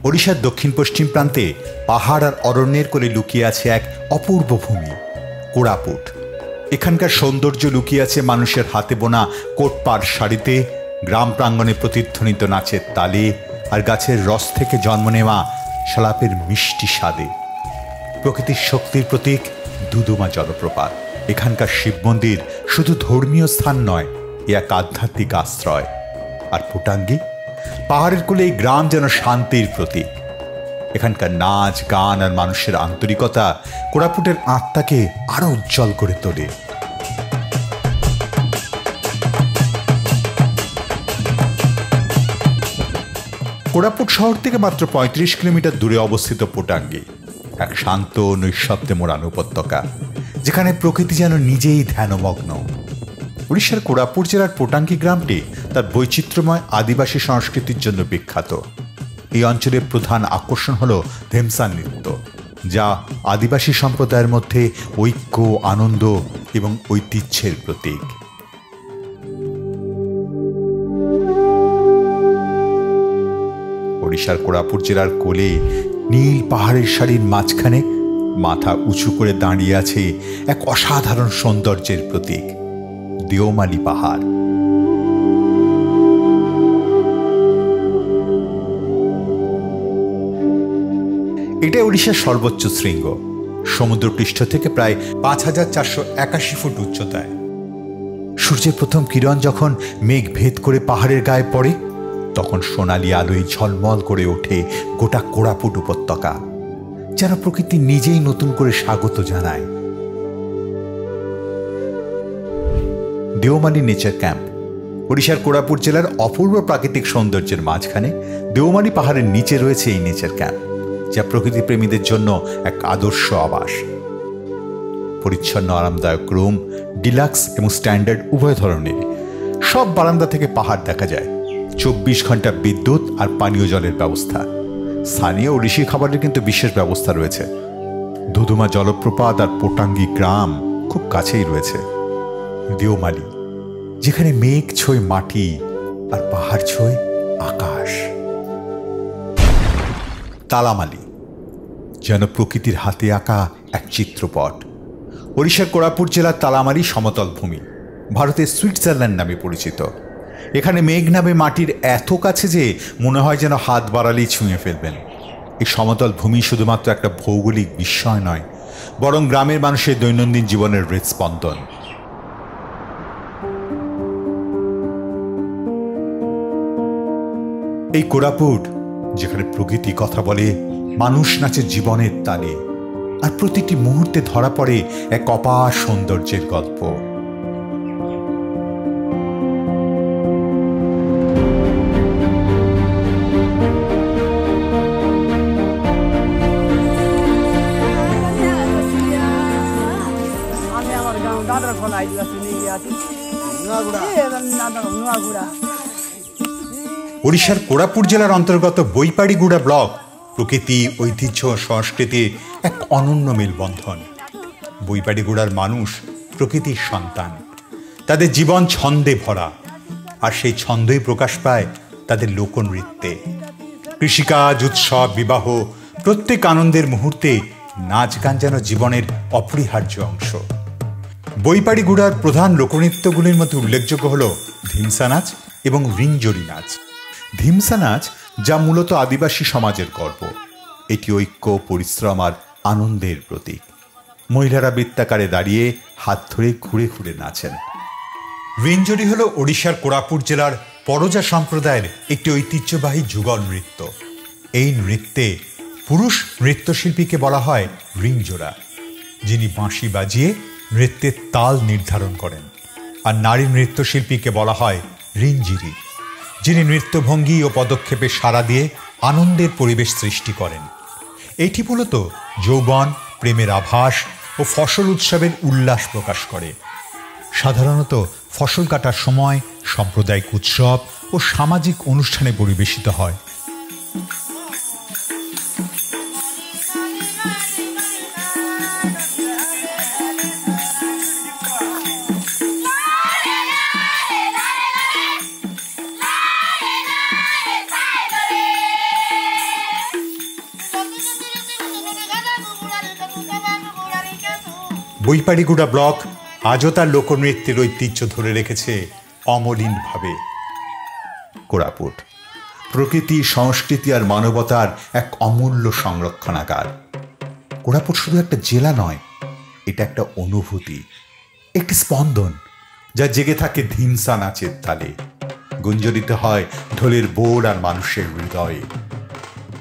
ওড়িশার দক্ষিণ পশ্চিম প্রান্তে পাহাড় আর অরণ্যের কোলে লুকিয়ে আছে এক অপূর্ব ভূমি, কোরাপুট। এখানকার সৌন্দর্য লুকিয়ে আছে মানুষের হাতে বোনা কোটপার শাড়িতে, গ্রাম প্রাঙ্গণে প্রতিধ্বনিত নাচের তালে আর গাছের রস থেকে জন্ম নেওয়া সালাপের মিষ্টি স্বাদে। প্রকৃতির শক্তির প্রতীক দুদুমা জলপ্রপাত। এখানকার শিব মন্দির শুধু ধর্মীয় স্থান নয়, এ এক আধ্যাত্মিক আশ্রয়। আর পুটাঙ্গি, পাহাড়ের কোলে এই গ্রাম যেন শান্তির প্রতীক। এখানকার নাচ, গান আর মানুষের আন্তরিকতা কোরাপুটের আত্মাকে আরো উজ্জ্বল করে তোলে। কোরাপুট শহর থেকে মাত্র ৩৫ কিলোমিটার দূরে অবস্থিত পুটাঙ্গি এক শান্ত নৈঃশব্দে মোড়ানো উপত্যকা, যেখানে প্রকৃতি যেন নিজেই ধ্যানমগ্ন। উড়িষ্যার কোরাপুট জেলার পুটাঙ্গি গ্রামটি তার বৈচিত্র্যময় আদিবাসী সংস্কৃতির জন্য বিখ্যাত। এই অঞ্চলের প্রধান আকর্ষণ হল ধেমসা নৃত্য, যা আদিবাসী সম্প্রদায়ের মধ্যে ঐক্য, আনন্দ এবং ঐতিহ্যের প্রতীক। ওড়িশার কোরাপুট জেলার কোলে নীল পাহাড়ের সারির মাঝখানে মাথা উঁচু করে দাঁড়িয়ে আছে এক অসাধারণ সৌন্দর্যের প্রতীক, দেওমালি পাহাড়। এটা ওড়িশার সর্বোচ্চ শৃঙ্গ, সমুদ্রপৃষ্ঠ থেকে প্রায় ৫,৪৮১ ফুট উচ্চতায়। সূর্যের প্রথম কিরণ যখন মেঘ ভেদ করে পাহাড়ের গায়ে পড়ে, তখন সোনালি আলোয় ঝলমল করে ওঠে গোটা কোরাপুট উপত্যকা, যেন প্রকৃতি নিজেই নতুন করে স্বাগত জানায়। দেওমালি নেচার ক্যাম্প ওড়িশার কোরাপুট জেলার অপূর্ব প্রাকৃতিক সৌন্দর্যের মাঝখানে দেওমালি পাহাড়ের নিচে রয়েছে এই নেচার ক্যাম্প, যা প্রকৃতি প্রেমীদের জন্য এক আদর্শ আবাস। পরিচ্ছন্ন আরামদায়ক রুম, ডিলাক্স এবং স্ট্যান্ডার্ড উভয় ধরনের। সব বারান্দা থেকে পাহাড় দেখা যায়। ২৪ ঘন্টা বিদ্যুৎ আর পানীয় জলের ব্যবস্থা। স্থানীয় ওড়িশি খাবারের কিন্তু বিশেষ ব্যবস্থা রয়েছে। দুদুমা জলপ্রপাত আর পোটাঙ্গি গ্রাম খুব কাছেই রয়েছে। দেওমালি, যেখানে মেঘ ছোঁয় মাটি আর পাহাড় ছোঁয় আকাশ। তালামালি, যেন প্রকৃতির হাতে আঁকা এক চিত্রপট। ওড়িশার কোরাপুট জেলার তালামালি সমতল ভূমি, ভারতের সুইজারল্যান্ড নামে পরিচিত। এখানে মেঘ নামে মাটির এত কাছে যে মনে হয় যেন হাত বাড়ালেই ছুঁয়ে ফেলবেন। এই সমতল ভূমি শুধুমাত্র একটা ভৌগোলিক বিস্ময় নয়, বরং গ্রামের মানুষের দৈনন্দিন জীবনের হৃদস্পন্দন। এই কোরাপুট, যেখানে প্রকৃতি কথা বলে, মানুষ নাচে জীবনের তালে, আর প্রতিটি মুহূর্তে ধরা পড়ে এক অপার সৌন্দর্যের গল্প। ওড়িশার কোরাপুট জেলার অন্তর্গত বৈপাড়িগুড়া ব্লক প্রকৃতি, ঐতিহ্য ও সংস্কৃতির এক অনন্য মেলবন্ধন। বৈপাড়িগুড়ার মানুষ প্রকৃতির সন্তান। তাদের জীবন ছন্দে ভরা, আর সেই ছন্দই প্রকাশ পায় তাদের লোকনৃত্যে। কৃষিকাজ, উৎসব, বিবাহ, প্রত্যেক আনন্দের মুহূর্তে নাচ গান যেন জীবনের অপরিহার্য অংশ। বৈপাড়িগুড়ার প্রধান লোকনৃত্যগুলির মধ্যে উল্লেখযোগ্য হল ধিমসা নাচ এবং রিঞ্জরি নাচ। ধিমসা নাচ, যা মূলত আদিবাসী সমাজের গর্ব, এটি ঐক্য, পরিশ্রম আর আনন্দের প্রতীক। মহিলারা বৃত্তাকারে দাঁড়িয়ে হাত ধরে ঘুরে ঘুরে নাচেন। রিঞ্জরি হল ওড়িশার কোরাপুট জেলার পরজা সম্প্রদায়ের একটি ঐতিহ্যবাহী যুগল নৃত্য। এই নৃত্যে পুরুষ নৃত্যশিল্পীকে বলা হয় রিঞ্জোরা, যিনি বাঁশি বাজিয়ে নৃত্যের তাল নির্ধারণ করেন, আর নারী নৃত্যশিল্পীকে বলা হয় রিঞ্জিরি, যিনি নৃত্যভঙ্গি ও পদক্ষেপে সাড়া দিয়ে আনন্দের পরিবেশ সৃষ্টি করেন। এটি মূলত যৌবন, প্রেমের আভাস ও ফসল উৎসবের উল্লাস প্রকাশ করে। সাধারণত ফসল কাটার সময় সাম্প্রদায়িক উৎসব ও সামাজিক অনুষ্ঠানে পরিবেশিত হয়। বৈপাড়িগুড়া ব্লক আজও তার লোকনৃত্যের ঐতিহ্য ধরে রেখেছে অমলিনভাবে। কোরাপুট প্রকৃতি, সংস্কৃতি আর মানবতার এক অমূল্য সংরক্ষণাগার। কোরাপুট শুধু একটা জেলা নয়, এটা একটা অনুভূতি, একটি স্পন্দন যা জেগে থাকে ধিমসা নাচের তালে, গুঞ্জরিত হয় ঢোলের বোর আর মানুষের হৃদয়ে।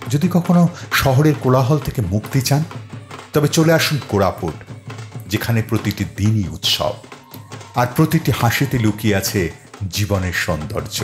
যদি কখনো শহরের কোলাহল থেকে মুক্তি চান, তবে চলে আসুন কোরাপুট, যেখানে প্রতিটি দিনই উৎসব আর প্রতিটি হাসিতে লুকিয়ে আছে জীবনের সৌন্দর্য।